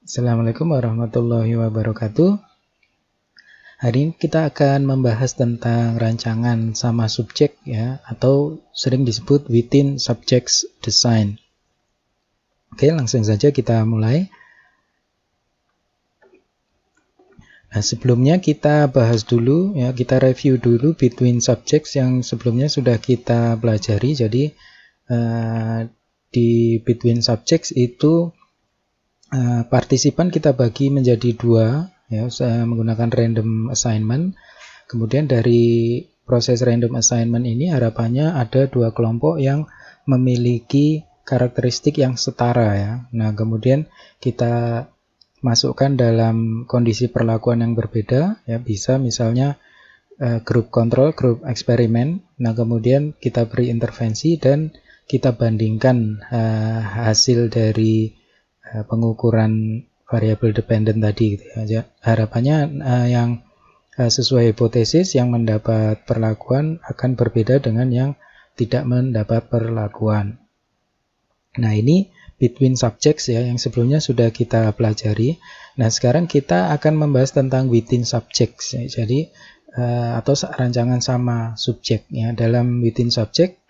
Assalamualaikum warahmatullahi wabarakatuh. Hari ini kita akan membahas tentang rancangan sama subjek ya, atau sering disebut within subjects design. Oke, langsung saja kita mulai. Nah, sebelumnya kita bahas dulu ya, kita review dulu between subjects yang sebelumnya sudah kita pelajari. Jadi di between subjects itu partisipan kita bagi menjadi dua ya, menggunakan random assignment. Kemudian dari proses random assignment ini harapannya ada dua kelompok yang memiliki karakteristik yang setara ya. Nah, kemudian kita masukkan dalam kondisi perlakuan yang berbeda ya, bisa misalnya grup kontrol, grup eksperimen. Nah, kemudian kita beri intervensi dan kita bandingkan hasil dari pengukuran variabel dependent tadi gitu ya. Harapannya yang sesuai hipotesis yang mendapat perlakuan akan berbeda dengan yang tidak mendapat perlakuan. Nah, ini between subjects ya, yang sebelumnya sudah kita pelajari. Nah, sekarang kita akan membahas tentang within subjects ya. Jadi atau rancangan sama subjek ya. Dalam within subject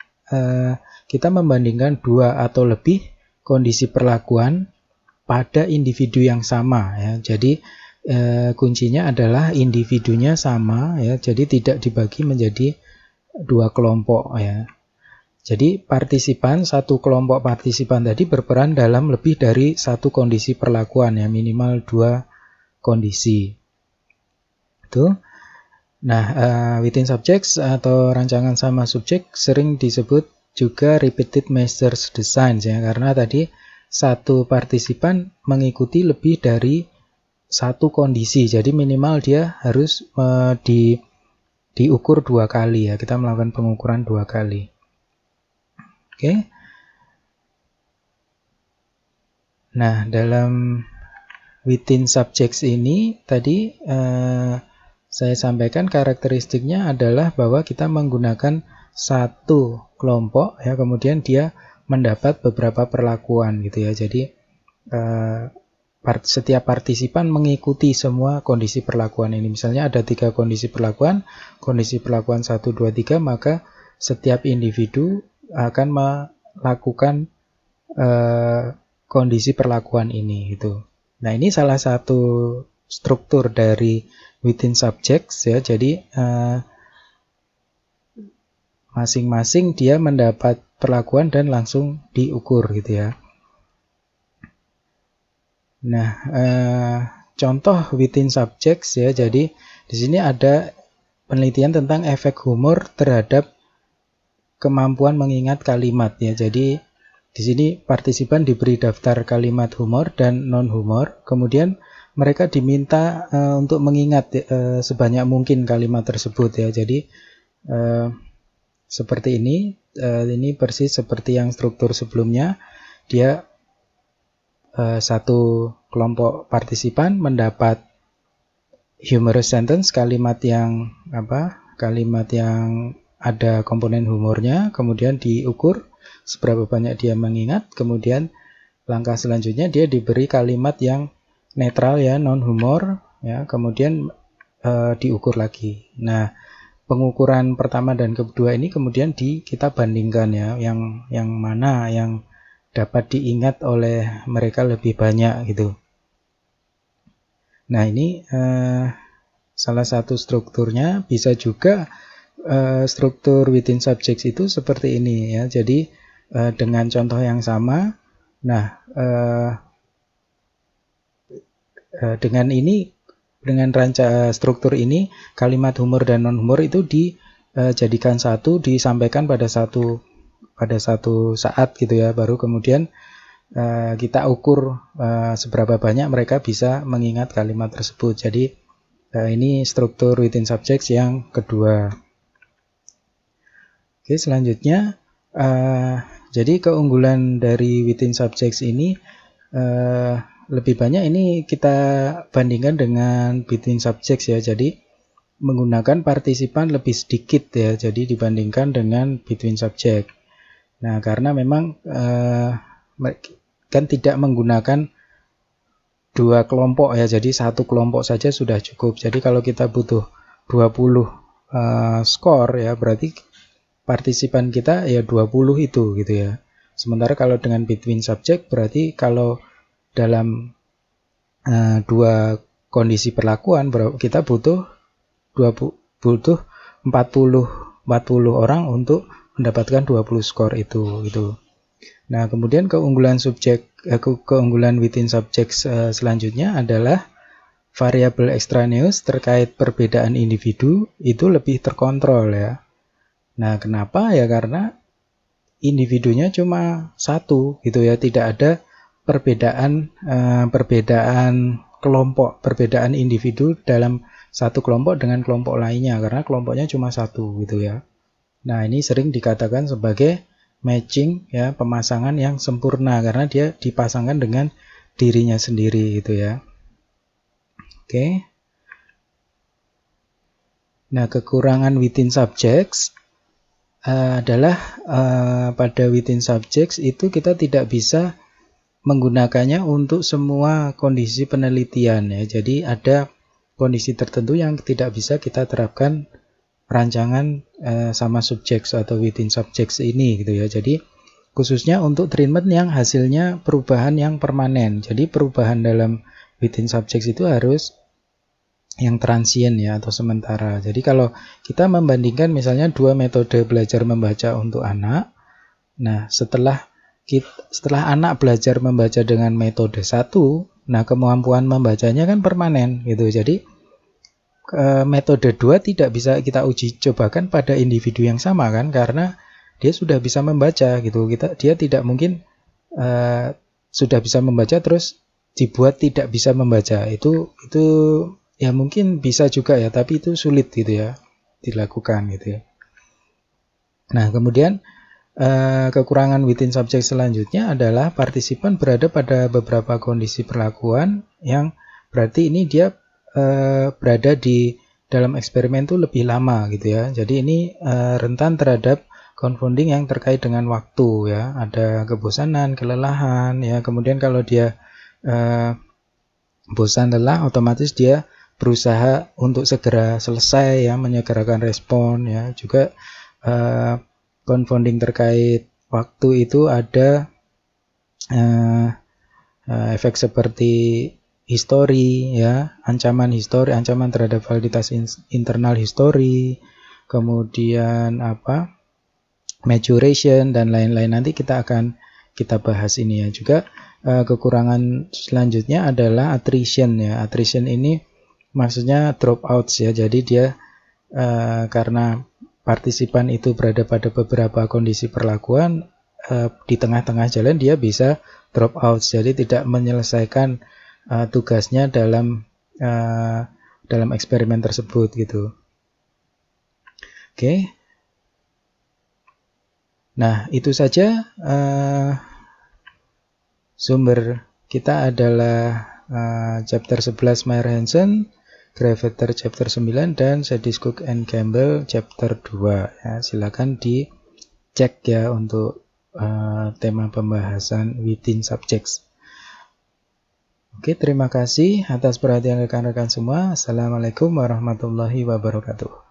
kita membandingkan dua atau lebih kondisi perlakuan pada individu yang sama ya. Jadi kuncinya adalah individunya sama ya. Jadi tidak dibagi menjadi dua kelompok ya. Jadi satu kelompok partisipan tadi berperan dalam lebih dari satu kondisi perlakuan ya, minimal dua kondisi. Itu. Nah, within subjects atau rancangan sama subjek sering disebut juga repeated measures design ya, karena tadi satu partisipan mengikuti lebih dari satu kondisi. Jadi minimal dia harus diukur dua kali ya. Kita melakukan pengukuran dua kali. Oke. Nah, dalam within subjects ini tadi saya sampaikan karakteristiknya adalah bahwa kita menggunakan satu kelompok ya, kemudian dia mendapat beberapa perlakuan gitu ya. Jadi setiap partisipan mengikuti semua kondisi perlakuan ini. Misalnya ada 3 kondisi perlakuan 1, 2, 3, maka setiap individu akan melakukan kondisi perlakuan ini gitu. Nah, ini salah satu struktur dari within subjects ya. Jadi masing-masing dia mendapat perlakuan dan langsung diukur gitu ya. Nah, contoh within subjects ya. Jadi di sini ada penelitian tentang efek humor terhadap kemampuan mengingat kalimat ya. Jadi di sini partisipan diberi daftar kalimat humor dan non humor. Kemudian mereka diminta untuk mengingat sebanyak mungkin kalimat tersebut ya. Jadi seperti ini persis seperti yang struktur sebelumnya. Dia satu kelompok partisipan mendapat humorous sentence, kalimat yang ada komponen humornya, kemudian diukur seberapa banyak dia mengingat. Kemudian langkah selanjutnya dia diberi kalimat yang netral ya, non humor ya, kemudian diukur lagi. Nah, pengukuran pertama dan kedua ini kemudian kita bandingkan ya, yang mana yang dapat diingat oleh mereka lebih banyak gitu. Nah, ini salah satu strukturnya. Bisa juga struktur within subjects itu seperti ini ya. Jadi dengan contoh yang sama. Nah, dengan struktur ini, kalimat humor dan non humor itu dijadikan satu, disampaikan pada satu saat gitu ya. Baru kemudian kita ukur seberapa banyak mereka bisa mengingat kalimat tersebut. Jadi ini struktur within subjects yang kedua. Oke, selanjutnya jadi keunggulan dari within subjects ini lebih banyak ini kita bandingkan dengan between subjects ya. Jadi menggunakan partisipan lebih sedikit ya. Jadi dibandingkan dengan between subject. Nah, karena memang kan tidak menggunakan dua kelompok ya, jadi satu kelompok saja sudah cukup. Jadi kalau kita butuh 20 skor ya, berarti partisipan kita ya 20 itu gitu ya. Sementara kalau dengan between subject berarti kalau dalam dua kondisi perlakuan kita butuh 40 orang untuk mendapatkan 20 skor itu gitu. Nah, kemudian keunggulan within subject selanjutnya adalah variabel extraneous terkait perbedaan individu itu lebih terkontrol ya. Nah, kenapa? Ya karena individunya cuma satu gitu ya, tidak ada perbedaan kelompok, perbedaan individu dalam satu kelompok dengan kelompok lainnya karena kelompoknya cuma satu gitu ya. Nah, ini sering dikatakan sebagai matching ya, pemasangan yang sempurna karena dia dipasangkan dengan dirinya sendiri gitu ya. Oke. Nah, kekurangan within subjects adalah pada within subjects itu kita tidak bisa menggunakannya untuk semua kondisi penelitian ya. Jadi ada kondisi tertentu yang tidak bisa kita terapkan rancangan sama subjects atau within subjects ini gitu ya. Jadi khususnya untuk treatment yang hasilnya perubahan yang permanen. Jadi perubahan dalam within subjects itu harus yang transient ya atau sementara. Jadi kalau kita membandingkan misalnya dua metode belajar membaca untuk anak, nah setelah anak belajar membaca dengan metode 1, nah kemampuan membacanya kan permanen gitu. Jadi metode 2 tidak bisa kita uji cobakan pada individu yang sama kan, karena dia sudah bisa membaca gitu. Dia tidak mungkin sudah bisa membaca terus dibuat tidak bisa membaca. Itu ya mungkin bisa juga ya, tapi itu sulit gitu ya dilakukan gitu ya. Nah, kemudian kekurangan within subject selanjutnya adalah partisipan berada pada beberapa kondisi perlakuan yang berarti ini dia berada di dalam eksperimen itu lebih lama gitu ya. Jadi ini rentan terhadap confounding yang terkait dengan waktu ya. Ada kebosanan, kelelahan ya. Kemudian kalau dia bosan, lelah, otomatis dia berusaha untuk segera selesai ya, menyegerakan respon ya. Juga confounding terkait waktu itu ada efek seperti histori ya, ancaman terhadap validitas internal histori, kemudian maturation dan lain-lain. Nanti kita bahas ini ya. Juga kekurangan selanjutnya adalah attrition ya. Attrition ini maksudnya dropouts ya. Jadi dia karena partisipan itu berada pada beberapa kondisi perlakuan, di tengah-tengah jalan dia bisa drop out, jadi tidak menyelesaikan tugasnya dalam eksperimen tersebut gitu. Oke. Nah, itu saja sumber kita adalah chapter 11 Mayer-Hansen, Gravater chapter 9, dan Sadis Cook and Campbell chapter 2 ya. Silakan dicek ya untuk tema pembahasan within subjects. Oke, terima kasih atas perhatian rekan-rekan semua. Assalamualaikum warahmatullahi wabarakatuh.